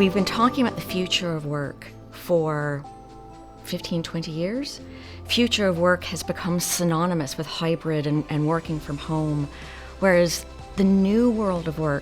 We've been talking about the future of work for 15, 20 years. Future of work has become synonymous with hybrid and working from home, whereas the new world of work,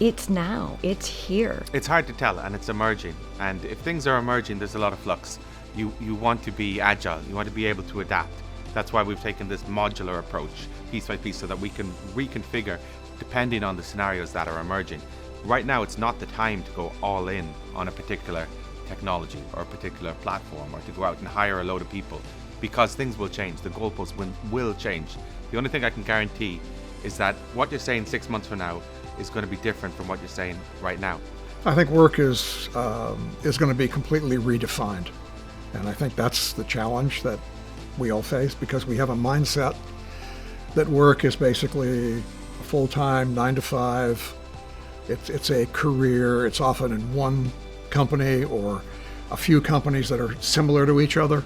it's now, it's here. It's hard to tell, and it's emerging. And if things are emerging, there's a lot of flux. You want to be agile, you want to be able to adapt. That's why we've taken this modular approach, piece by piece, so that we can reconfigure depending on the scenarios that are emerging. Right now, it's not the time to go all in on a particular technology or a particular platform, or to go out and hire a load of people, because things will change. The goalposts will change. The only thing I can guarantee is that what you're saying 6 months from now is going to be different from what you're saying right now. I think work is going to be completely redefined. And I think that's the challenge that we all face, because we have a mindset that work is basically a full-time 9 to 5. It's a career. It's often in one company or a few companies that are similar to each other.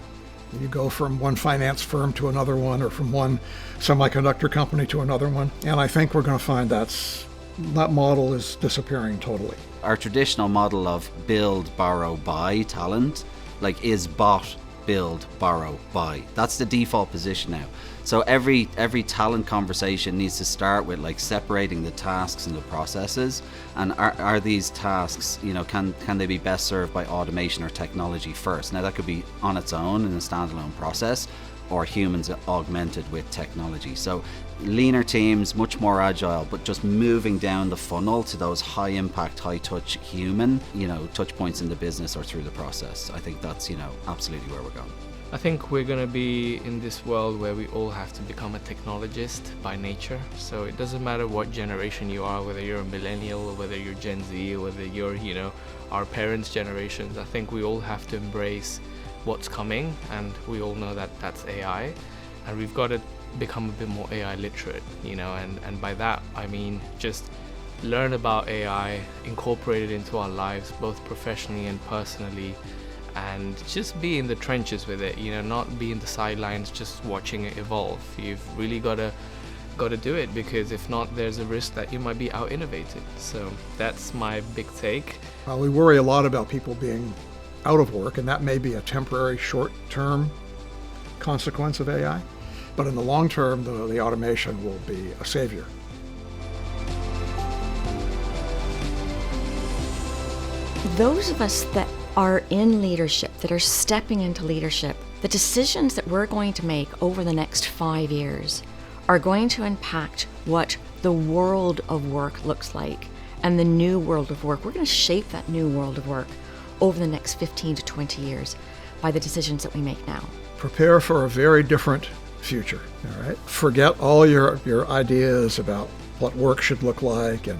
You go from one finance firm to another one, or from one semiconductor company to another one. And I think we're going to find that model is disappearing totally. Our traditional model of build, borrow, buy talent, is bought, build, borrow, buy. That's the default position now. So every talent conversation needs to start with separating the tasks and the processes, and are these tasks, can they be best served by automation or technology first? Now that could be on its own in a standalone process, or humans augmented with technology. So leaner teams, much more agile, but just moving down the funnel to those high impact, high touch human, touch points in the business or through the process. I think that's, absolutely where we're going. I think we're going to be in this world where we all have to become a technologist by nature. So it doesn't matter what generation you are, whether you're a millennial or whether you're Gen Z or whether you're, our parents' generations. I think we all have to embrace what's coming, and we all know that that's AI, and we've got to become a bit more AI literate, and by that I mean just learn about AI, incorporate it into our lives, both professionally and personally, and just be in the trenches with it, not be in the sidelines just watching it evolve. You've really got to do it, because if not, there's a risk that you might be out innovated. So that's my big take. We worry a lot about people being out of work, and that may be a temporary short-term consequence of AI, but in the long term, the automation will be a savior. Those of us that are in leadership, that are stepping into leadership, the decisions that we're going to make over the next 5 years are going to impact what the world of work looks like, and the new world of work. We're going to shape that new world of work over the next 15 to 20 years by the decisions that we make now. Prepare for a very different future, all right? Forget all your ideas about what work should look like and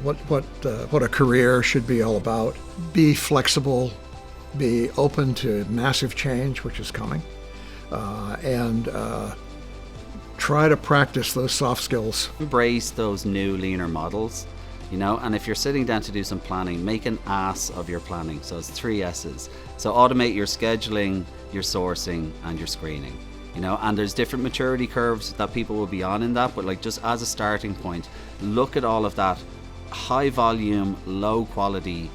what a career should be all about. Be flexible, be open to massive change, which is coming, and try to practice those soft skills. Embrace those new, leaner models. And if you're sitting down to do some planning, make an ass of your planning. So it's 3 S's. So automate your scheduling, your sourcing, and your screening. And there's different maturity curves that people will be on in that, but just as a starting point, look at all of that high volume, low quality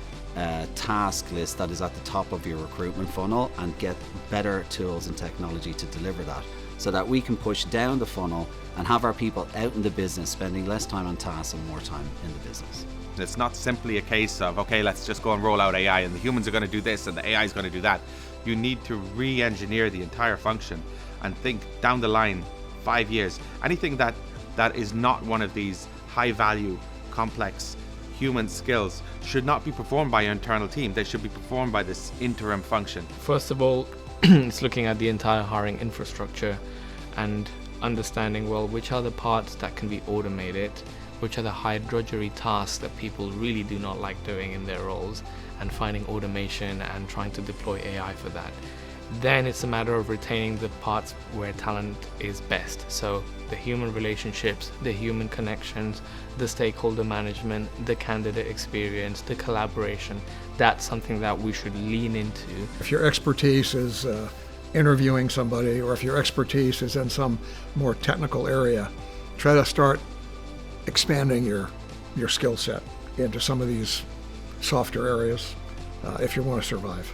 task list that is at the top of your recruitment funnel, and get better tools and technology to deliver that, so that we can push down the funnel and have our people out in the business spending less time on tasks and more time in the business. It's not simply a case of, okay, let's just go and roll out AI and the humans are going to do this and the AI is going to do that. You need to re-engineer the entire function and think down the line 5 years. Anything that is not one of these high value, complex human skills should not be performed by your internal team. They should be performed by this interim function. First of all, it's looking at the entire hiring infrastructure and understanding, which are the parts that can be automated, which are the high drudgery tasks that people really do not like doing in their roles, and finding automation and trying to deploy AI for that. Then it's a matter of retaining the parts where talent is best. So the human relationships, the human connections, the stakeholder management, the candidate experience, the collaboration. That's something that we should lean into. If your expertise is interviewing somebody, or if your expertise is in some more technical area, try to start expanding your skill set into some of these softer areas if you want to survive.